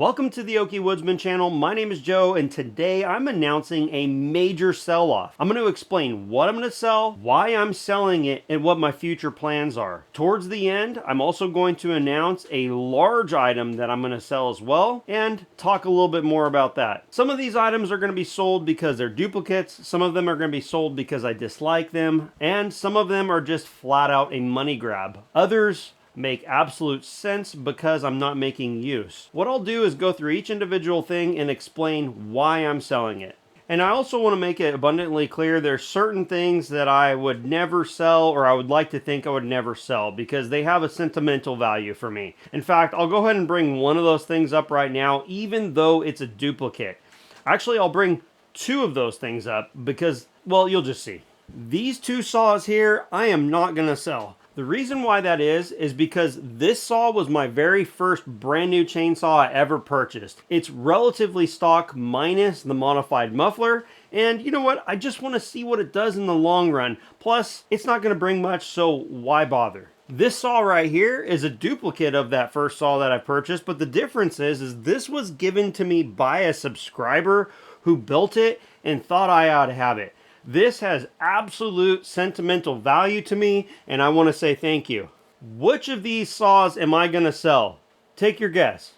Welcome to the Okie Woodsman channel. My name is Joe, and today I'm announcing a major sell-off. I'm going to explain what I'm going to sell, why I'm selling it, and what my future plans are. Towards the end, I'm also going to announce a large item that I'm going to sell as well, and talk a little bit more about that. Some of these items are going to be sold because they're duplicates, some of them are going to be sold because I dislike them, and some of them are just flat out a money grab. Others make absolute sense because I'm not making use. What I'll do is go through each individual thing and explain why I'm selling it. And I also want to make it abundantly clear there's certain things that I would never sell, or I would like to think I would never sell, because they have a sentimental value for me. In fact, I'll go ahead and bring one of those things up right now, even though it's a duplicate. Actually, I'll bring two of those things up because, well, you'll just see. These two saws here, I am not going to sell. The reason why that is because this saw was my very first brand new chainsaw I ever purchased. It's relatively stock minus the modified muffler, and you know what? I just want to see what it does in the long run. Plus, it's not going to bring much, so why bother? This saw right here is a duplicate of that first saw that I purchased, but the difference is this was given to me by a subscriber who built it and thought I ought to have it. This has absolute sentimental value to me, and I want to say thank you. Which of these saws am I going to sell? Take your guess.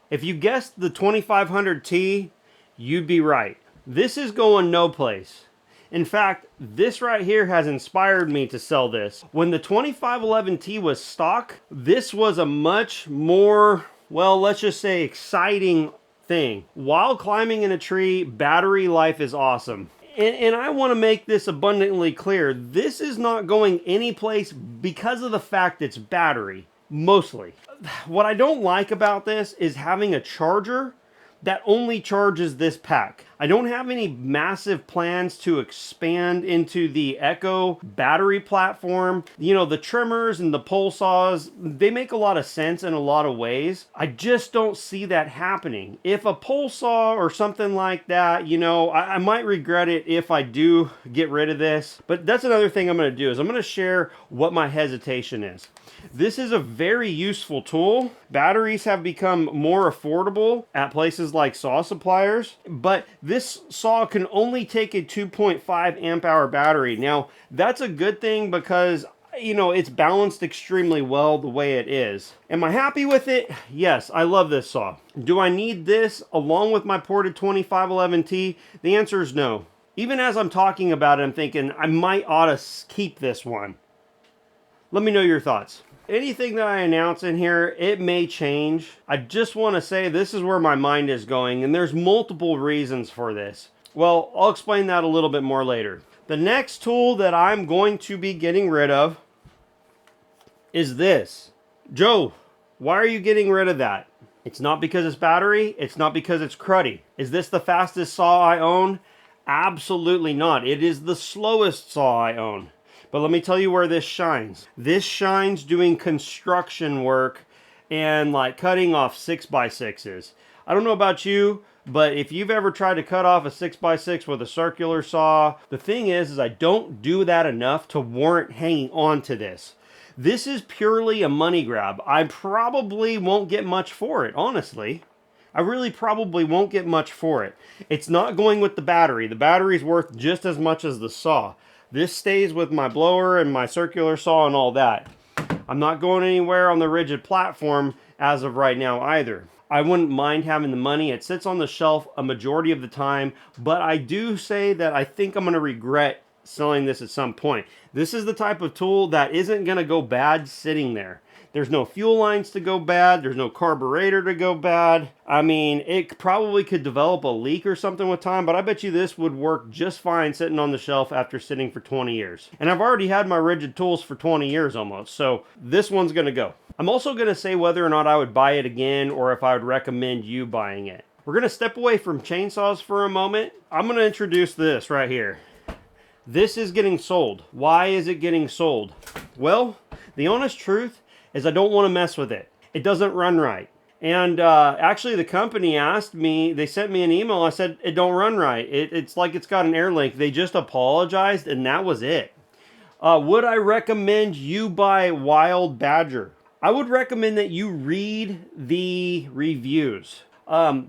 If you guessed the 2500T, you'd be right. This is going no place. In fact, this right here has inspired me to sell this. When the 2511T was stock, this was a much more, well, let's just say exciting thing. While climbing in a tree, battery life is awesome. And I want to make this abundantly clear. This is not going anyplace because of the fact it's battery, mostly. What I don't like about this is having a charger that only charges this pack. I don't have any massive plans to expand into the Echo battery platform. You know, the trimmers and the pole saws, they make a lot of sense in a lot of ways. I just don't see that happening. If a pole saw or something like that, you know, I might regret it if I do get rid of this. But that's another thing I'm going to do is I'm going to share what my hesitation is. This is a very useful tool. Batteries have become more affordable at places like saw suppliers, but this saw can only take a 2.5 amp hour battery. Now, that's a good thing because, you know, it's balanced extremely well the way it is. Am I happy with it? Yes, I love this saw. Do I need this along with my ported 2511T? The answer is no. Even as I'm talking about it, I'm thinking I might ought to keep this one. Let me know your thoughts. Anything that I announce in here, it may change. I just want to say this is where my mind is going, and there's multiple reasons for this. Well, I'll explain that a little bit more later. The next tool that I'm going to be getting rid of is this. Joe, why are you getting rid of that? It's not because it's battery. It's not because it's cruddy. Is this the fastest saw I own? Absolutely not. It is the slowest saw I own. But let me tell you where this shines. This shines doing construction work and like cutting off 6x6s. I don't know about you, but if you've ever tried to cut off a 6x6 with a circular saw, the thing is I don't do that enough to warrant hanging on to this. This is purely a money grab. I probably won't get much for it, honestly. I really probably won't get much for it. It's not going with the battery. The battery's worth just as much as the saw. This stays with my blower and my circular saw and all that. I'm not going anywhere on the Ridgid platform as of right now either. I wouldn't mind having the money. It sits on the shelf a majority of the time, but I do say that I think I'm going to regret selling this at some point. This is the type of tool that isn't going to go bad sitting there. There's no fuel lines to go bad. There's no carburetor to go bad. I mean, it probably could develop a leak or something with time, but I bet you this would work just fine sitting on the shelf after sitting for 20 years. And I've already had my Ridgid tools for 20 years almost, so this one's going to go. I'm also going to say whether or not I would buy it again or if I would recommend you buying it. We're going to step away from chainsaws for a moment. I'm going to introduce this right here. This is getting sold. Why is it getting sold? Well, the honest truth is I don't want to mess with it. It doesn't run right. And actually the company asked me, they sent me an email, I said, it don't run right. It's like it's got an air link. They just apologized and that was it. Would I recommend you buy Wild Badger? I would recommend that you read the reviews.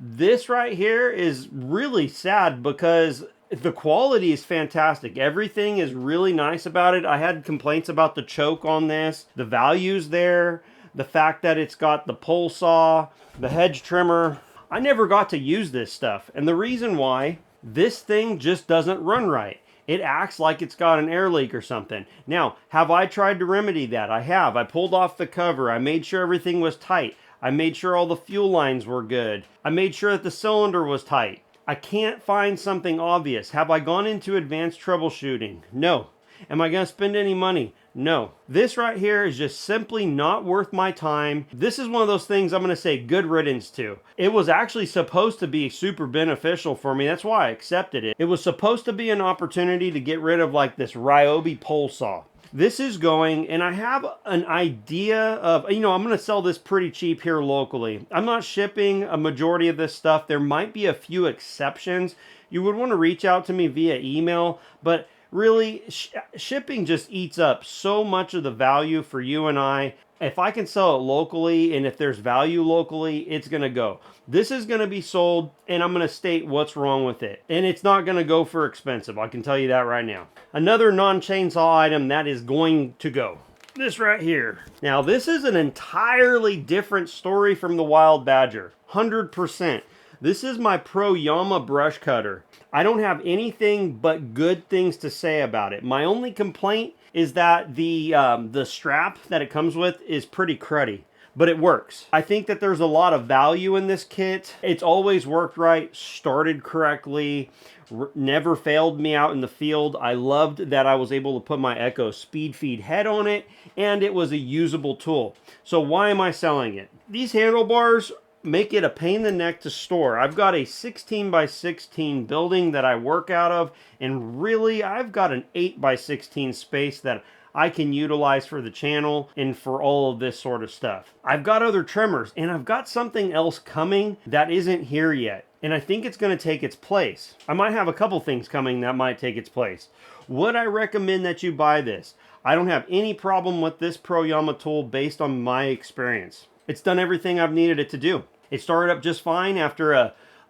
This right here is really sad because the quality is fantastic. Everything is really nice about it. I had complaints about the choke on this, the value's there, the fact that it's got the pole saw, the hedge trimmer. I never got to use this stuff, and the reason why, this thing just doesn't run right. It acts like it's got an air leak or something. Now, have I tried to remedy that? I have. I pulled off the cover. I made sure everything was tight. I made sure all the fuel lines were good. I made sure that the cylinder was tight. I can't find something obvious. Have I gone into advanced troubleshooting? No. Am I going to spend any money? No. This right here is just simply not worth my time. This is one of those things I'm going to say good riddance to. It was actually supposed to be super beneficial for me. That's why I accepted it. It was supposed to be an opportunity to get rid of like this Ryobi pole saw. This is going, and I have an idea of, I'm going to sell this pretty cheap here locally. I'm not shipping a majority of this stuff. There might be a few exceptions. You would want to reach out to me via email, but really, shipping just eats up so much of the value for you and I. If I can sell it locally, and if there's value locally, it's going to go. This is going to be sold, and I'm going to state what's wrong with it. And it's not going to go for expensive. I can tell you that right now. Another non-chainsaw item that is going to go. This right here. Now, this is an entirely different story from the Wild Badger. 100%. This is my Proyama brush cutter. I don't have anything but good things to say about it. My only complaint is that the strap that it comes with is pretty cruddy, but it works. I think that there's a lot of value in this kit. It's always worked right, started correctly, never failed me out in the field. I loved that I was able to put my Echo speed feed head on it, and it was a usable tool. So why am I selling it? These handlebars make it a pain in the neck to store. I've got a 16 by 16 building that I work out of, and really I've got an 8 by 16 space that I can utilize for the channel and for all of this sort of stuff. I've got other trimmers, and I've got something else coming that isn't here yet, and I think it's going to take its place. I might have a couple things coming that might take its place. Would I recommend that you buy this? I don't have any problem with this Proyama tool based on my experience. It's done everything I've needed it to do. It started up just fine after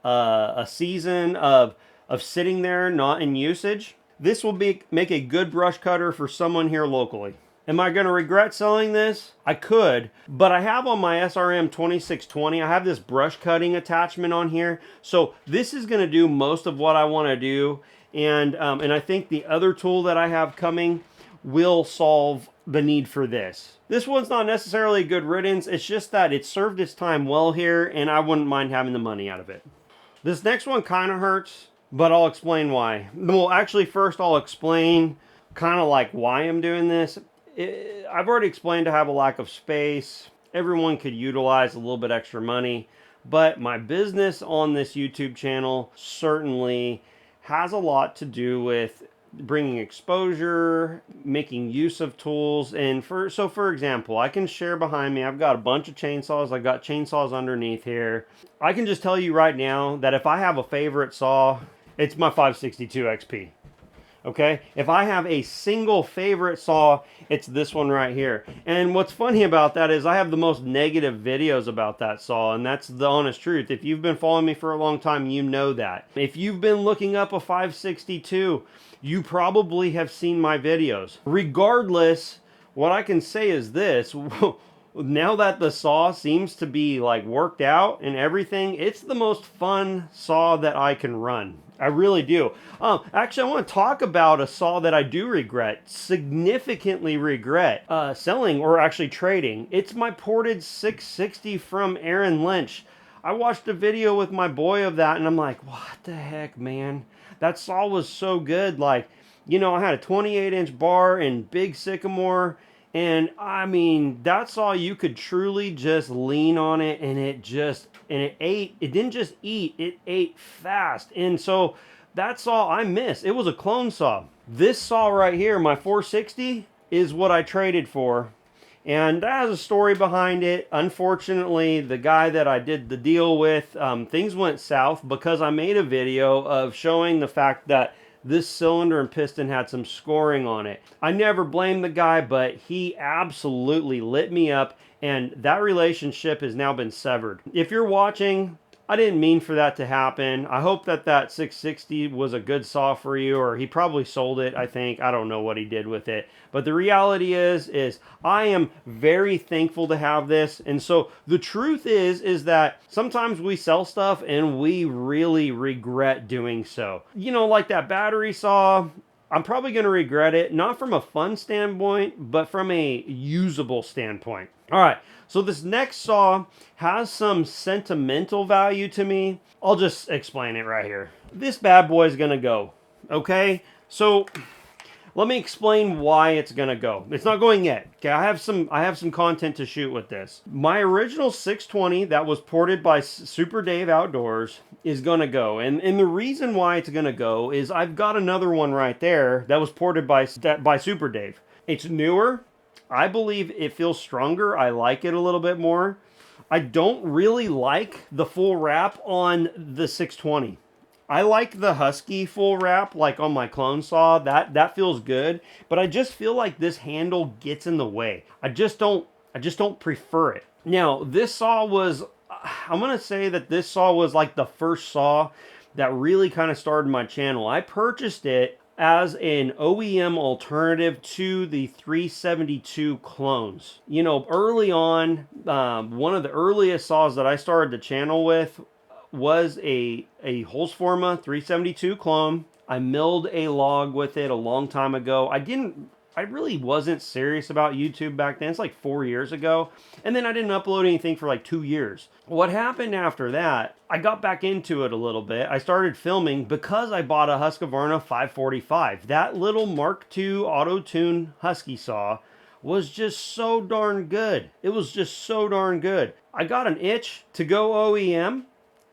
a season of sitting there not in usage. This will make a good brush cutter for someone here locally. Am I going to regret selling this? I could, but I have on my SRM 2620, I have this brush cutting attachment on here. So this is going to do most of what I want to do. And I think the other tool that I have coming will solve the need for this. This one's not necessarily a good riddance. It's just that it served its time well here, and I wouldn't mind having the money out of it. This next one kind of hurts, but I'll explain why. Well, actually, first I'll explain kind of like why I'm doing this. I've already explained I have a lack of space. Everyone could utilize a little bit extra money, but my business on this YouTube channel certainly has a lot to do with bringing exposure, making use of tools, and for example, I can share behind me, I've got a bunch of chainsaws, I've got chainsaws underneath here. I can just tell you right now that if I have a favorite saw, it's my 562 XP. Okay, if I have a single favorite saw, it's this one right here. And what's funny about that is I have the most negative videos about that saw, and that's the honest truth. If you've been following me for a long time, you know that. If you've been looking up a 562, you probably have seen my videos. Regardless, what I can say is this. Now that the saw seems to be like worked out and everything, it's the most fun saw that I can run. I really do. Actually, I want to talk about a saw that I do regret, significantly regret selling or actually trading. It's my ported 660 from Aaron Lynch. I watched a video with my boy of that, and I'm like, what the heck, man? That saw was so good. Like, I had a 28-inch bar and big sycamore. And I mean, that saw, you could truly just lean on it, and it didn't just eat, it ate fast. And so that saw I miss. It was a clone saw. This saw right here, my 460, is what I traded for. And that has a story behind it. Unfortunately, the guy that I did the deal with, things went south because I made a video of showing the fact that this cylinder and piston had some scoring on it. I never blamed the guy, but he absolutely lit me up And that relationship has now been severed. If you're watching, I didn't mean for that to happen. I hope that that 660 was a good saw for you, or he probably sold it, I think. I don't know what he did with it. But the reality is I am very thankful to have this. And so the truth is that sometimes we sell stuff and we really regret doing so. You know, like that battery saw, I'm probably going to regret it, not from a fun standpoint, but from a usable standpoint. All right, so this next saw has some sentimental value to me. I'll just explain it right here. This bad boy is going to go, okay? So let me explain why it's going to go. It's not going yet. Okay, I have some content to shoot with this. My original 620 that was ported by Super Dave Outdoors is going to go. And the reason why it's going to go is I've got another one right there that was ported by Super Dave. It's newer. I believe it feels stronger. I like it a little bit more. I don't really like the full wrap on the 620. I like the Husky full wrap, like on my clone saw. That feels good, but I just feel like this handle gets in the way. I just don't prefer it. Now, this saw was, I'm gonna say that this saw was like the first saw that really kind of started my channel. I purchased it as an OEM alternative to the 372 clones. You know, early on, one of the earliest saws that I started the channel with was a Husqvarna 372 clone. I milled a log with it a long time ago. I really wasn't serious about YouTube back then. It's like 4 years ago. And then I didn't upload anything for like 2 years. What happened after that, I got back into it a little bit. I started filming because I bought a Husqvarna 545. That little Mark II auto-tune Husky saw was just so darn good. It was just so darn good. I got an itch to go OEM.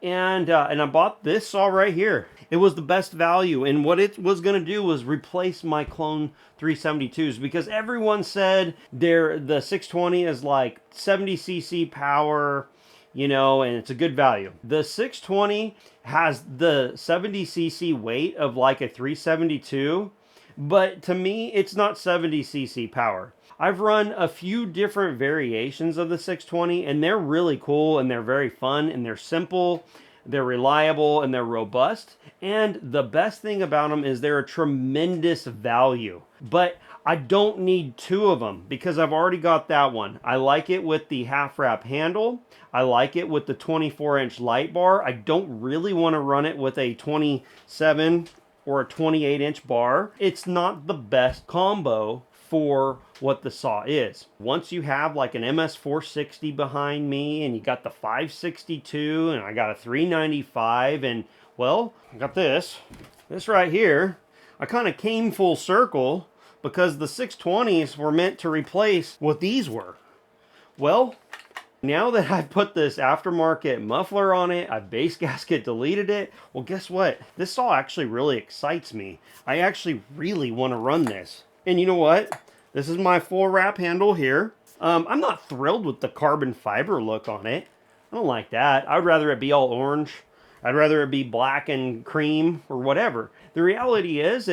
And I bought this saw right here. It was the best value, and what it was going to do was replace my clone 372s, because everyone said the 620 is like 70cc power, you know, and it's a good value. The 620 has the 70cc weight of like a 372, but to me, it's not 70cc power. I've run a few different variations of the 620, and they're really cool, and they're very fun, and they're simple, they're reliable, and they're robust. And the best thing about them is they're a tremendous value. But I don't need two of them because I've already got that one. I like it with the half wrap handle. I like it with the 24-inch light bar. I don't really want to run it with a 27 or a 28-inch bar. It's not the best combo for what the saw is. Once you have like an MS460 behind me, and you got the 562, and I got a 395, and well, I got this right here. I kind of came full circle because the 620s were meant to replace what these were. Well, now that I've put this aftermarket muffler on it, I've base gasket deleted it, well, guess what? This saw actually really excites me. I actually really want to run this. And you know what? This is my full wrap handle here. I'm not thrilled with the carbon fiber look on it. I don't like that. I'd rather it be all orange. I'd rather it be black and cream or whatever. The reality is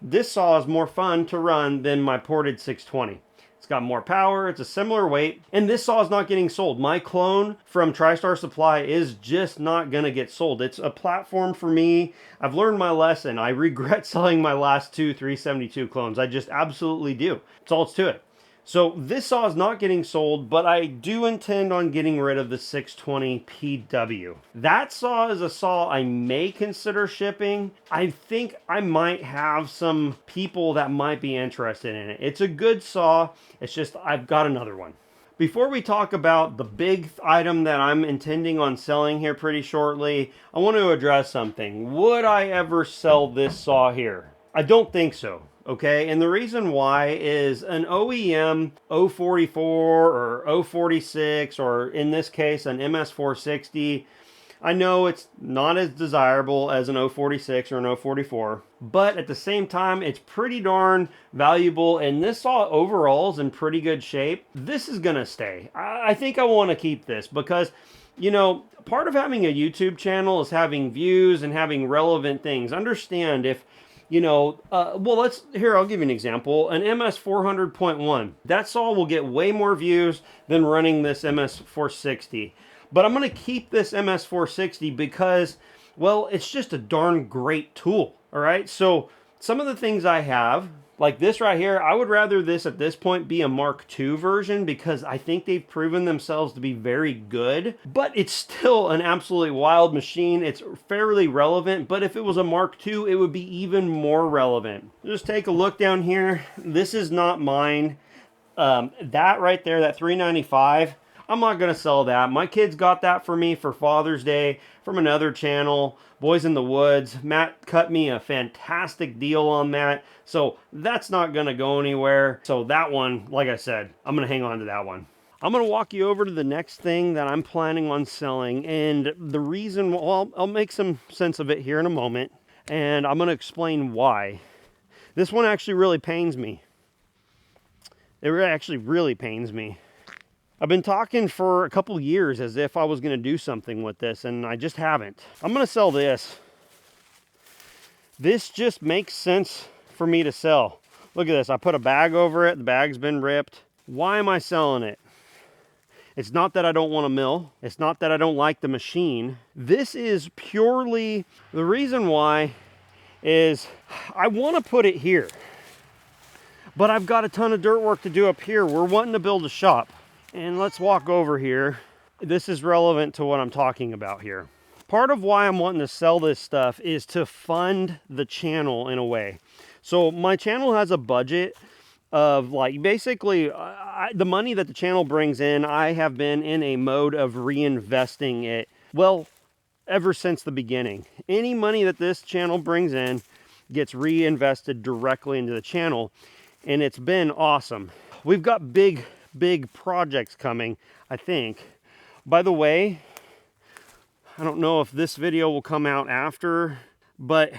this saw is more fun to run than my ported 620. It's got more power, it's a similar weight, and this saw is not getting sold. My clone from TriStar Supply is just not gonna get sold. It's a platform for me. I've learned my lesson. I regret selling my last two 372 clones. I just absolutely do. That's all it's to it. So this saw is not getting sold, but I do intend on getting rid of the 620 PW. That saw is a saw I may consider shipping. I think I might have some people that might be interested in it. It's a good saw. It's just I've got another one. Before we talk about the big item that I'm intending on selling here pretty shortly, I want to address something. Would I ever sell this saw here? I don't think so. Okay, and the reason why is an OEM 044 or 046, or in this case an MS460, I know it's not as desirable as an 046 or an 044, but at the same time, it's pretty darn valuable, and this saw overall is in pretty good shape. This is gonna stay. I think I want to keep this because, you know, part of having a YouTube channel is having views and having relevant things. Understand, You know, well, I'll give you an example. An MS 400.1. That saw will get way more views than running this MS 460. But I'm going to keep this MS 460 because, well, it's just a darn great tool. All right. So some of the things I have, like this right here, I would rather this at this point be a Mark II version because I think they've proven themselves to be very good, but it's still an absolutely wild machine. It's fairly relevant, but if it was a Mark II, it would be even more relevant. Just take a look down here. This is not mine. That right there, that $395, I'm not going to sell that. My kids got that for me for Father's Day from another channel, Boys in the Woods. Matt cut me a fantastic deal on that, so that's not going to go anywhere. So that one, like I said, I'm going to hang on to that one. I'm going to walk you over to the next thing that I'm planning on selling, and the reason, well, I'll make some sense of it here in a moment, and I'm going to explain why. This one actually really pains me. It actually really pains me. I've been talking for a couple years as if I was going to do something with this, and I just haven't. I'm going to sell this. This just makes sense for me to sell. Look at this. I put a bag over it. The bag's been ripped. Why am I selling it? It's not that I don't want to mill. It's not that I don't like the machine. This is purely, the reason why is I want to put it here, but I've got a ton of dirt work to do up here. We're wanting to build a shop. And let's walk over here. This is relevant to what I'm talking about here. Part of why I'm wanting to sell this stuff is to fund the channel in a way. So my channel has a budget of like basically the money that the channel brings in, I have been in a mode of reinvesting it. Well, ever since the beginning. Any money that this channel brings in gets reinvested directly into the channel, and it's been awesome. We've got big projects coming, I think. By the way, I don't know if this video will come out after, but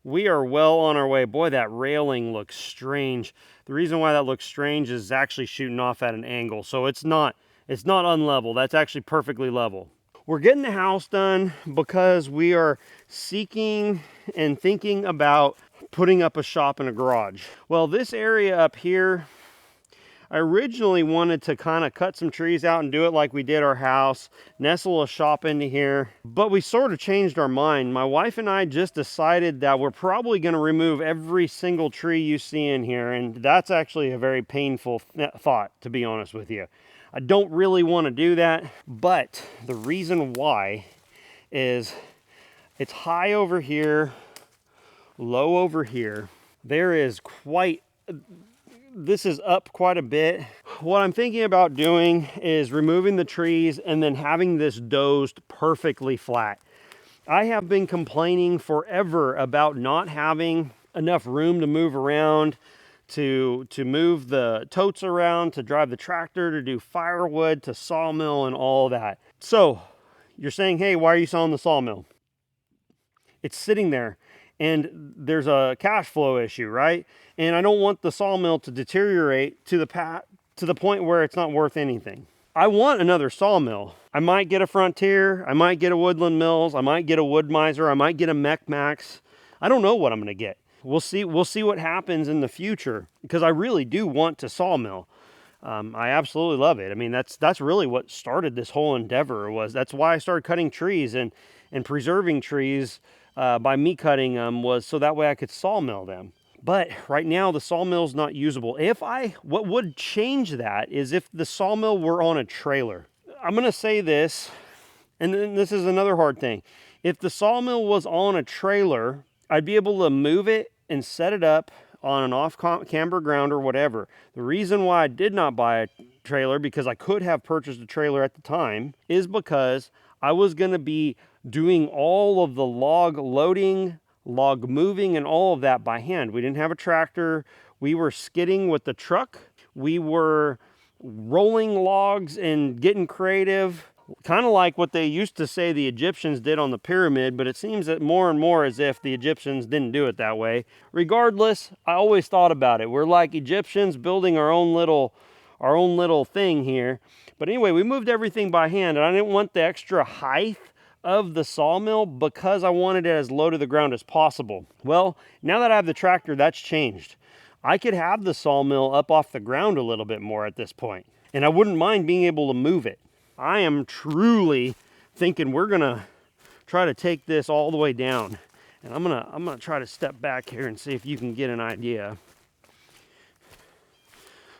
we are well on our way. Boy, that railing looks strange. The reason why that looks strange is actually shooting off at an angle, so it's not unlevel. That's actually perfectly level. We're getting the house done because we are seeking and thinking about putting up a shop and a garage. Well, this area up here, I originally wanted to kind of cut some trees out and do it like we did our house, nestle a shop into here, but we sort of changed our mind. My wife and I just decided that we're probably going to remove every single tree you see in here, and that's actually a very painful thought, to be honest with you. I don't really want to do that, but the reason why is it's high over here, low over here. There is this is up quite a bit. What I'm thinking about doing is removing the trees and then having this dozed perfectly flat. I have been complaining forever about not having enough room to move around, to move the totes around, to drive the tractor, to do firewood, to sawmill and all that. So you're saying, hey, why are you selling the sawmill? It's sitting there and there's a cash flow issue, right? And I don't want the sawmill to deteriorate to the point where it's not worth anything. I want another sawmill. I might get a Frontier, I might get a Woodland Mills, I might get a Wood Miser, I might get a Mech Max. I don't know what I'm gonna get. We'll see what happens in the future, because I really do want to sawmill. I absolutely love it. I mean, that's really what started this whole endeavor. That's why I started cutting trees and preserving trees by me cutting them, was so that way I could sawmill them. But right now the sawmill's not usable. What would change that is if the sawmill were on a trailer. I'm gonna say this, and then this is another hard thing. If the sawmill was on a trailer, I'd be able to move it and set it up on an off-camber ground or whatever. The reason why I did not buy a trailer, because I could have purchased a trailer at the time, is because I was gonna be doing all of the log loading, log moving, and all of that by hand. We didn't have a tractor. We were skidding with the truck. We were rolling logs and getting creative, kind of like what they used to say the Egyptians did on the pyramid, but it seems that more and more as if the Egyptians didn't do it that way. Regardless, I always thought about it. We're like Egyptians building our own little thing here. But anyway, we moved everything by hand, and I didn't want the extra height of the sawmill because I wanted it as low to the ground as possible. Well, now that I have the tractor, that's changed. I could have the sawmill up off the ground a little bit more at this point, and I wouldn't mind being able to move it. I am truly thinking we're gonna try to take this all the way down, and I'm gonna try to step back here and see if you can get an idea.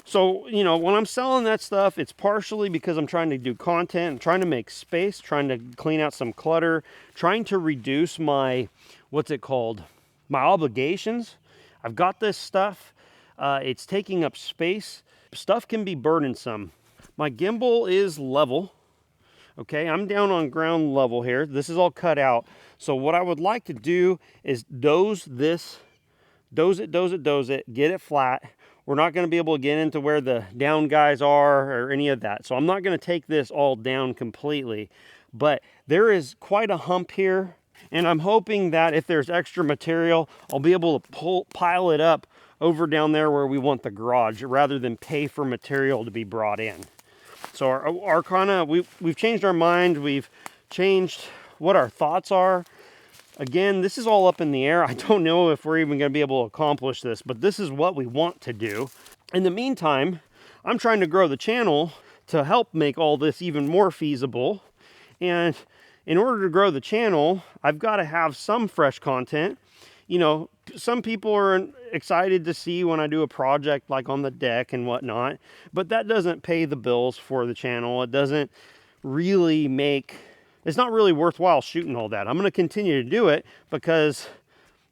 So, you know, when I'm selling that stuff, it's partially because I'm trying to do content, I'm trying to make space, trying to clean out some clutter, trying to reduce my, what's it called, my obligations. I've got this stuff, it's taking up space. Stuff can be burdensome. My gimbal is level. Okay, I'm down on ground level here. This is all cut out. So what I would like to do is doze it, get it flat. We're not going to be able to get into where the down guys are or any of that. So I'm not going to take this all down completely, but there is quite a hump here. And I'm hoping that if there's extra material, I'll be able to pile it up over down there where we want the garage rather than pay for material to be brought in. So we've changed our mind. We've changed what our thoughts are. Again, this is all up in the air. I don't know if we're even going to be able to accomplish this, but this is what we want to do. In the meantime, I'm trying to grow the channel to help make all this even more feasible. And in order to grow the channel, I've got to have some fresh content. You know, some people are excited to see when I do a project like on the deck and whatnot, but that doesn't pay the bills for the channel. It doesn't really it's not really worthwhile shooting all that. I'm going to continue to do it because,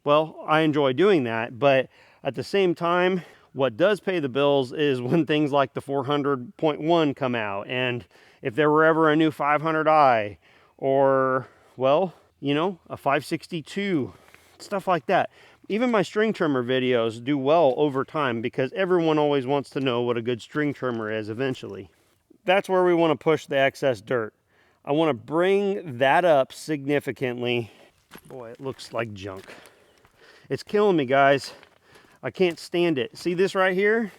well, I enjoy doing that. But at the same time, what does pay the bills is when things like the 400.1 come out. And if there were ever a new 500i or, well, you know, a 562, stuff like that. Even my string trimmer videos do well over time because everyone always wants to know what a good string trimmer is eventually. That's where we want to push the excess dirt. I want to bring that up significantly. Boy, it looks like junk. It's killing me, guys. I can't stand it. See this right here?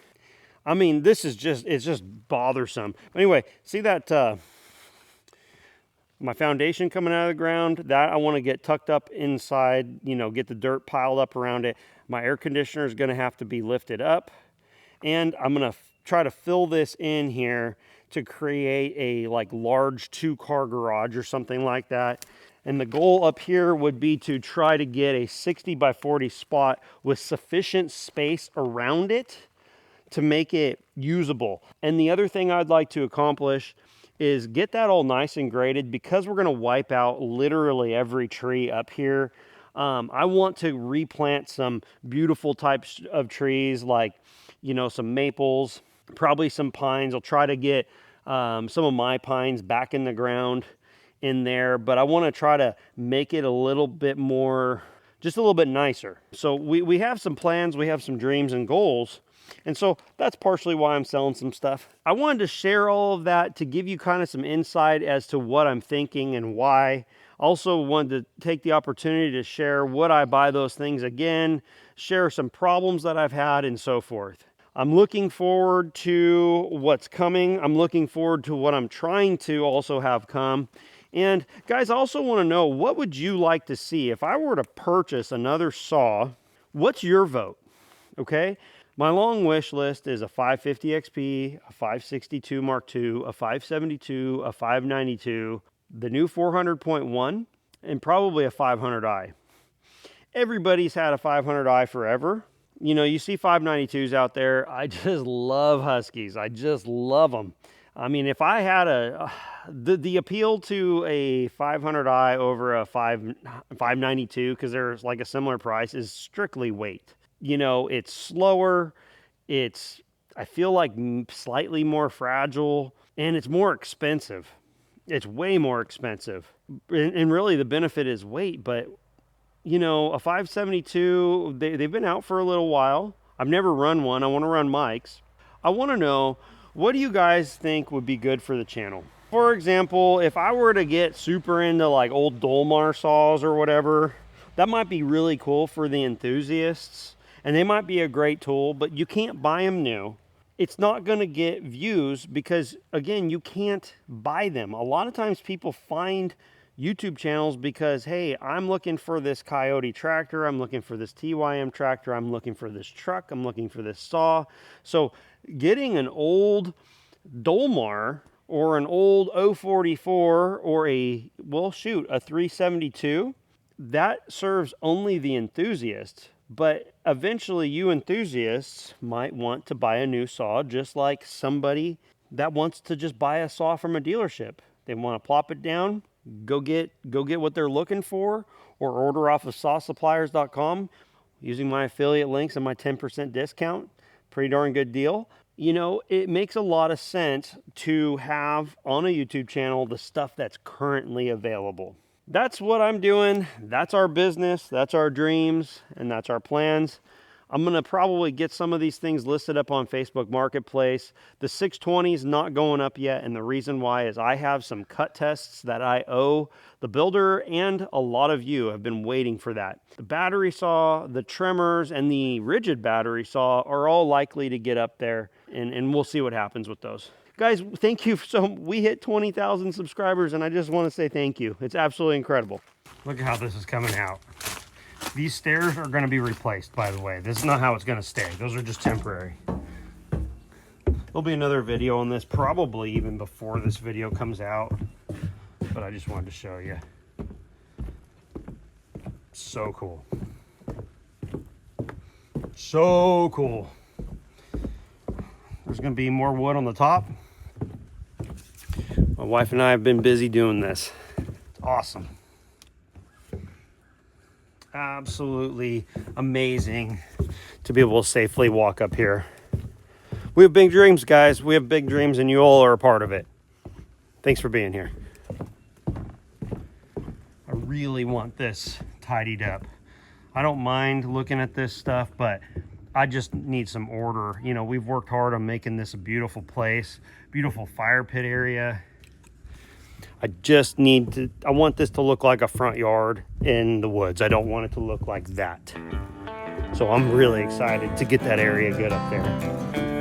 I mean, it's just bothersome. Anyway, see that my foundation coming out of the ground? That I want to get tucked up inside, you know, get the dirt piled up around it. My air conditioner is going to have to be lifted up. And I'm going to try to fill this in here to create a large 2-car garage or something like that. And the goal up here would be to try to get a 60 by 40 spot with sufficient space around it to make it usable. And the other thing I'd like to accomplish is get that all nice and graded because we're going to wipe out literally every tree up here. I want to replant some beautiful types of trees like, you know, some maples, probably some pines. I'll try to get some of my pines back in the ground in there, but I want to try to make it a little bit more, just a little bit nicer. So we have some plans, we have some dreams and goals. And so that's partially why I'm selling some stuff. I wanted to share all of that to give you kind of some insight as to what I'm thinking and why. Also wanted to take the opportunity to share would I buy those things again, share some problems that I've had and so forth. I'm looking forward to what's coming. I'm looking forward to what I'm trying to also have come. And guys, I also want to know, what would you like to see? If I were to purchase another saw, what's your vote? Okay? My long wish list is a 550 XP, a 562 Mark II, a 572, a 592, the new 400.1, and probably a 500i. Everybody's had a 500i forever. You know, you see 592s out there. I just love Huskies. I just love them. I mean, if I had the appeal to a 500i over a 592, because there's like a similar price, is strictly weight. You know, it's slower. I feel like slightly more fragile, and it's more expensive. It's way more expensive. And really the benefit is weight, but you know, a 572, they've been out for a little while. I've never run one. I want to run Mike's. I want to know, what do you guys think would be good for the channel? For example, if I were to get super into like old Dolmar saws or whatever, that might be really cool for the enthusiasts. And they might be a great tool, but you can't buy them new. It's not going to get views because, again, you can't buy them. A lot of times people find YouTube channels because, hey, I'm looking for this Coyote tractor, I'm looking for this TYM tractor, I'm looking for this truck, I'm looking for this saw. So getting an old Dolmar or an old 044 or a 372, that serves only the enthusiast. But eventually you enthusiasts might want to buy a new saw, just like somebody that wants to just buy a saw from a dealership. They want to plop it down, go get what they're looking for, or order off of sawsuppliers.com using my affiliate links and my 10% discount. Pretty darn good deal. You know, it makes a lot of sense to have on a YouTube channel the stuff that's currently available. That's what I'm doing. That's our business. That's our dreams. And that's our plans. I'm going to probably get some of these things listed up on Facebook Marketplace. The 620 is not going up yet. And the reason why is I have some cut tests that I owe the builder, and a lot of you have been waiting for that. The battery saw, the trimmers, and the Ridgid battery saw are all likely to get up there. And we'll see what happens with those. Guys, thank you. We hit 20,000 subscribers, and I just want to say thank you. It's absolutely incredible. Look at how this is coming out. These stairs are going to be replaced, by the way. This is not how it's going to stay. Those are just temporary. There'll be another video on this, probably even before this video comes out. But I just wanted to show you. So cool. So cool. There's going to be more wood on the top. My wife and I have been busy doing this. It's awesome. Absolutely amazing to be able to safely walk up here. We have big dreams, guys. We have big dreams, and you all are a part of it. Thanks for being here. I really want this tidied up. I don't mind looking at this stuff, but I just need some order. You know, we've worked hard on making this a beautiful place, beautiful fire pit area. I just need to, I want this to look like a front yard in the woods. I don't want it to look like that. So I'm really excited to get that area good up there.